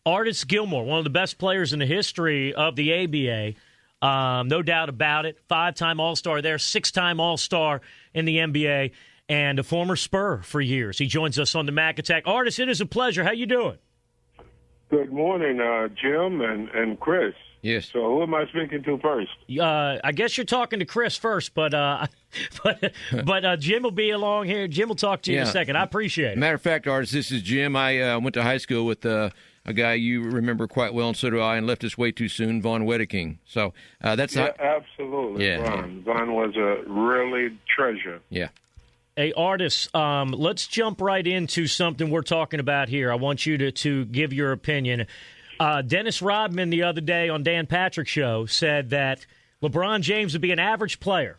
Artis Gilmore, one of the best players in the history of the ABA, no doubt about it. 5-time All-Star there, 6-time All-Star in the NBA, and a former Spur for years. He joins us on the Mac Attack. Artis, it is a pleasure. How you doing? Good morning, Jim and Chris. Yes. So who am I speaking to first? I guess you're talking to Chris first, but Jim will be along here. Jim will talk to you in a second. I appreciate it. Matter of fact, Artis, this is Jim. I went to high school with a guy you remember quite well, and so do I, and left us way too soon, Von Wedeking. So that's absolutely. Yeah. Von was a really treasure. Yeah. Hey, Artis, let's jump right into something we're talking about here. I want you to give your opinion. Dennis Rodman the other day on Dan Patrick's show said that LeBron James would be an average player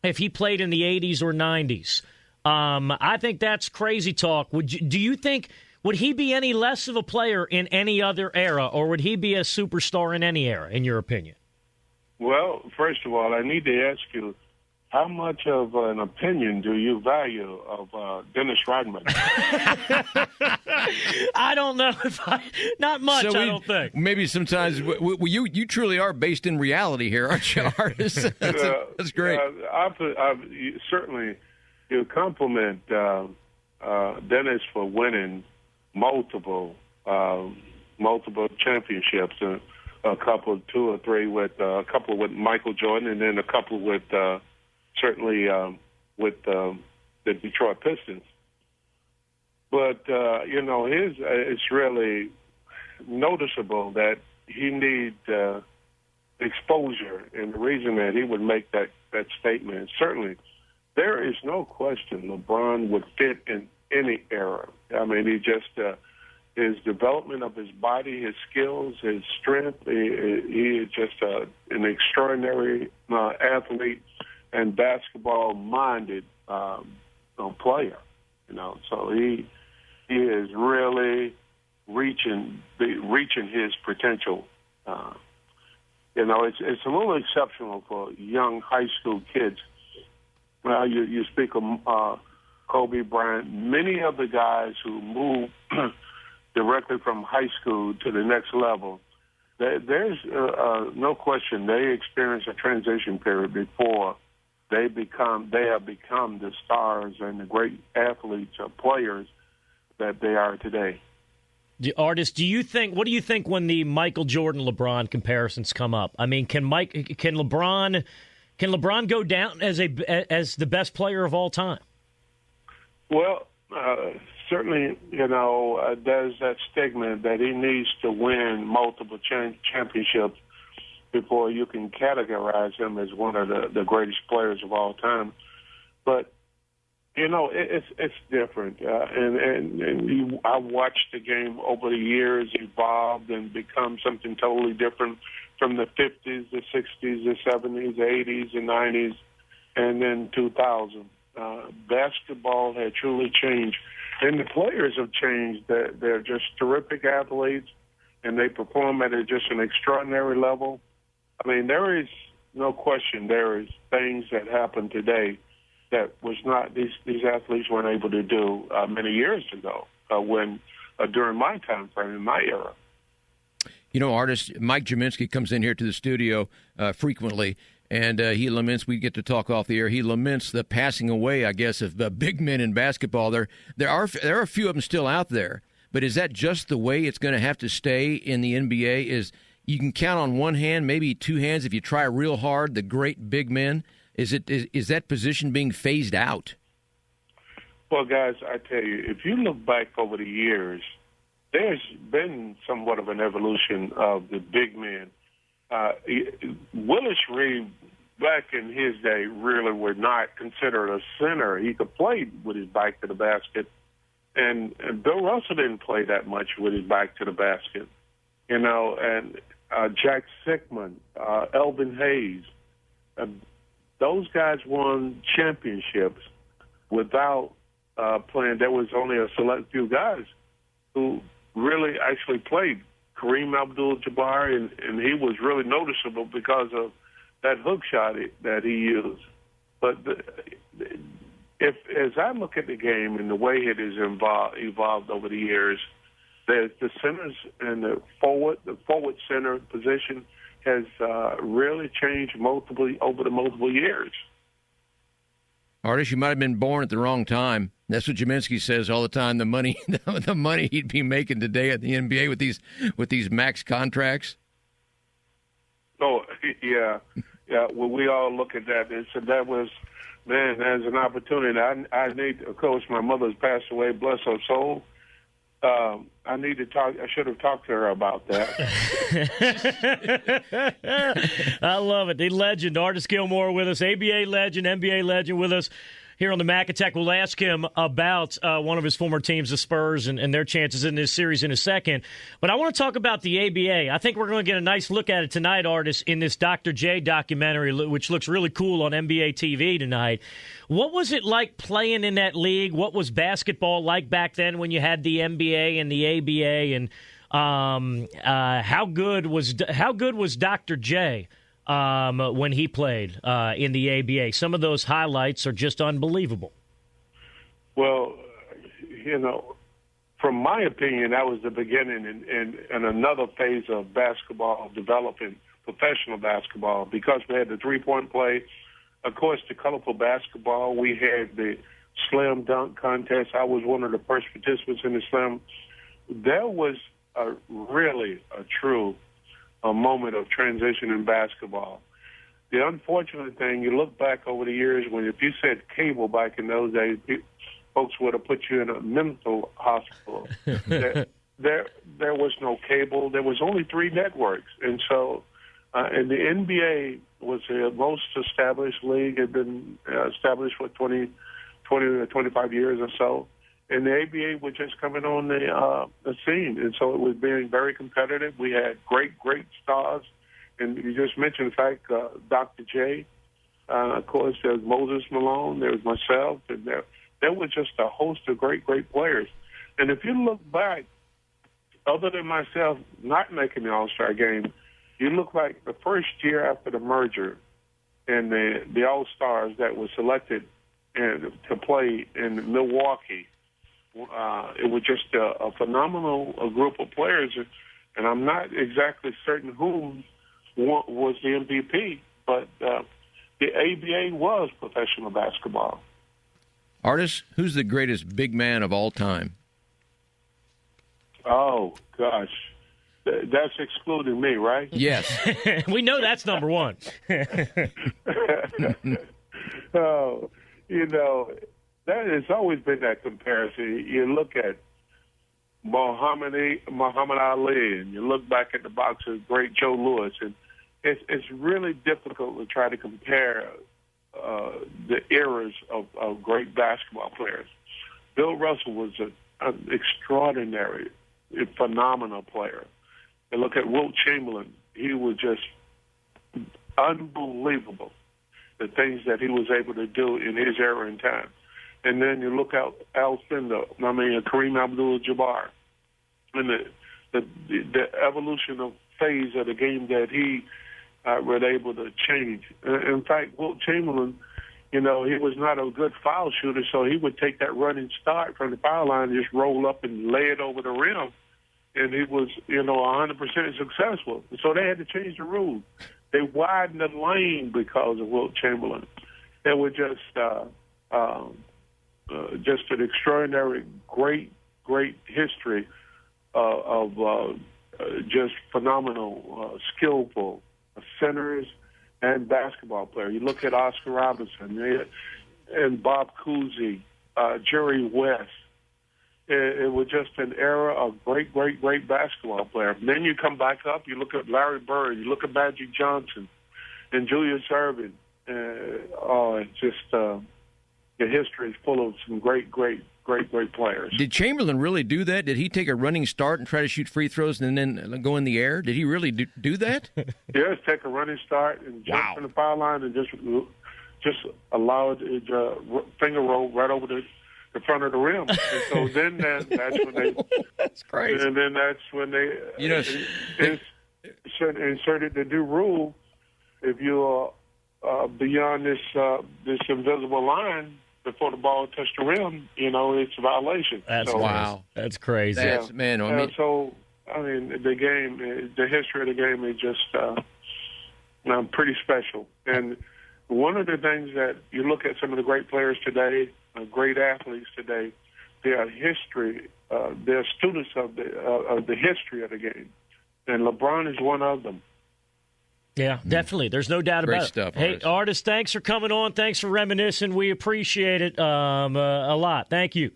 if he played in the 80s or 90s. I think that's crazy talk. Do you think would he be any less of a player in any other era, or would he be a superstar in any era, in your opinion? Well, first of all, I need to ask you, how much of an opinion do you value of Dennis Rodman? I don't know not much. I don't think. Maybe sometimes you truly are based in reality here, aren't you, Artis? That's great. Certainly, you compliment Dennis for winning multiple championships. A couple, 2 or 3 with a couple with Michael Jordan, and then a couple with. Certainly with the Detroit Pistons. But, it's really noticeable that he needs exposure, and the reason that he would make that statement, certainly there is no question LeBron would fit in any era. I mean, he just his development of his body, his skills, his strength, he is just an extraordinary athlete and basketball-minded player, So he is really reaching his potential. It's a little exceptional for young high school kids. Well, you speak of Kobe Bryant. Many of the guys who move directly from high school to the next level, there's no question they experience a transition period before they have become the stars and the great athletes or players that they are today. Artis, what do you think when the Michael Jordan LeBron comparisons come up? I mean, can LeBron go down as the best player of all time? Well, certainly, there's that stigma that he needs to win multiple championships before you can categorize him as one of the greatest players of all time. But, it's different. I watched the game over the years evolve and become something totally different from the 50s, the 60s, the 70s, the 80s, the 90s, and then 2000. Basketball had truly changed, and the players have changed. They're just terrific athletes, and they perform at just an extraordinary level. I mean, there is no question there is things that happen today that was not these athletes weren't able to do many years ago when during my time frame, in my era. Artis, Mike Jaminski comes in here to the studio frequently, and he laments, we get to talk off the air, he laments the passing away, I guess, of the big men in basketball. There are a few of them still out there, but is that just the way it's going to have to stay in the NBA? Is you can count on one hand, maybe two hands if you try real hard, the great big men. Is that position being phased out? Well, guys, I tell you, if you look back over the years, there's been somewhat of an evolution of the big men. Willis Reed, back in his day, really was not considered a center. He could play with his back to the basket. And Bill Russell didn't play that much with his back to the basket. And Jack Sickman, Elvin Hayes, those guys won championships without playing. There was only a select few guys who really actually played. Kareem Abdul-Jabbar, and he was really noticeable because of that hook shot that he used. But as I look at the game and the way it has evolved over the years, The centers and the forward center position has really changed over the multiple years. Artis, you might have been born at the wrong time. That's what Jaminski says all the time. The money he'd be making today at the NBA with these max contracts. Oh yeah. Well, we all look at that and said that was, man, as an opportunity. I need. Of course, my mother's passed away. Bless her soul. I need to talk. I should have talked to her about that. I love it. The legend, Artis Gilmore, with us. ABA legend, NBA legend, with us here on the Mac Attack. We'll ask him about one of his former teams, the Spurs, and their chances in this series in a second. But I want to talk about the ABA. I think we're going to get a nice look at it tonight, Artis, in this Dr. J documentary, which looks really cool on NBA TV tonight. What was it like playing in that league? What was basketball like back then when you had the NBA and the ABA? And how good was Dr. J when he played in the ABA? Some of those highlights are just unbelievable. Well, from my opinion, that was the beginning in another phase of basketball developing, professional basketball, because we had the three-point play. Of course, the colorful basketball. We had the slam dunk contest. I was one of the first participants in the slam. There was really a true moment of transition in basketball. The unfortunate thing, you look back over the years, if you said cable back in those days, folks would have put you in a mental hospital. There was no cable. There was only 3 networks. And so, and the NBA was the most established league, had been established for 20 or 25 years or so. And the ABA was just coming on the scene. And so it was being very competitive. We had great stars. And you just mentioned, in fact, Dr. J. Of course, there's Moses Malone. There was myself. And there was just a host of great players. And if you look back, other than myself not making the All-Star game, you look like the first year after the merger and the All-Stars that were selected to play in Milwaukee, it was just a phenomenal group of players. And I'm not exactly certain who was the MVP, but the ABA was professional basketball. Artis, who's the greatest big man of all time? Oh, gosh. That's excluding me, right? Yes. We know that's number one. Oh, that has always been that comparison. You look at Muhammad Ali, and you look back at the boxer, great Joe Louis, and it's really difficult to try to compare the eras of great basketball players. Bill Russell was an extraordinary, phenomenal player. And look at Wilt Chamberlain. He was just unbelievable, the things that he was able to do in his era and time. And then you look at Kareem Abdul-Jabbar, and the evolution of phase of the game that he was able to change. In fact, Wilt Chamberlain, he was not a good foul shooter, so he would take that running start from the foul line and just roll up and lay it over the rim. And he was, 100% successful. So they had to change the rules. They widened the lane because of Wilt Chamberlain. It was just an extraordinary, great history of just phenomenal, skillful centers and basketball players. You look at Oscar Robertson and Bob Cousy, Jerry West. It was just an era of great basketball players. And then you come back up, you look at Larry Bird, you look at Magic Johnson and Julius Erving. It's just the history is full of some great players. Did Chamberlain really do that? Did he take a running start and try to shoot free throws and then go in the air? Did he really do that? Yes, take a running start and jump from the foul line and just allow it to finger roll right over the front of the rim. And so then that's when they that's crazy. And then that's when they inserted the new rule. If you are beyond this invisible line, before the ball touched the rim, it's a violation. That's wow. That's crazy. That's, man, so, the game, the history of the game is just pretty special. And one of the things that you look at some of the great players today, great athletes today, they are they're students of the history of the game. And LeBron is one of them. Yeah, definitely. There's no doubt Great about stuff, it. Hey, Artis, thanks for coming on. Thanks for reminiscing. We appreciate it a lot. Thank you.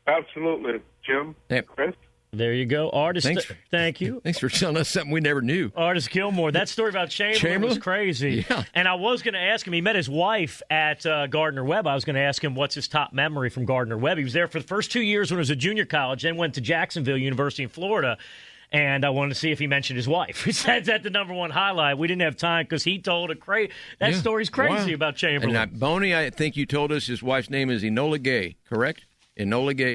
Absolutely. Jim, Chris. There you go. Artis, thank you. Thanks for telling us something we never knew. Artis Gilmore. That story about Chamberlain was crazy. Yeah. And I was going to ask him, he met his wife at Gardner-Webb. I was going to ask him what's his top memory from Gardner-Webb. He was there for the first 2 years when he was a junior college, then went to Jacksonville University in Florida. And I wanted to see if he mentioned his wife. He said that's the number one highlight. We didn't have time because he told that story's crazy about Chamberlain. And Boney, I think you told us his wife's name is Enola Gay, correct? Enola Gay.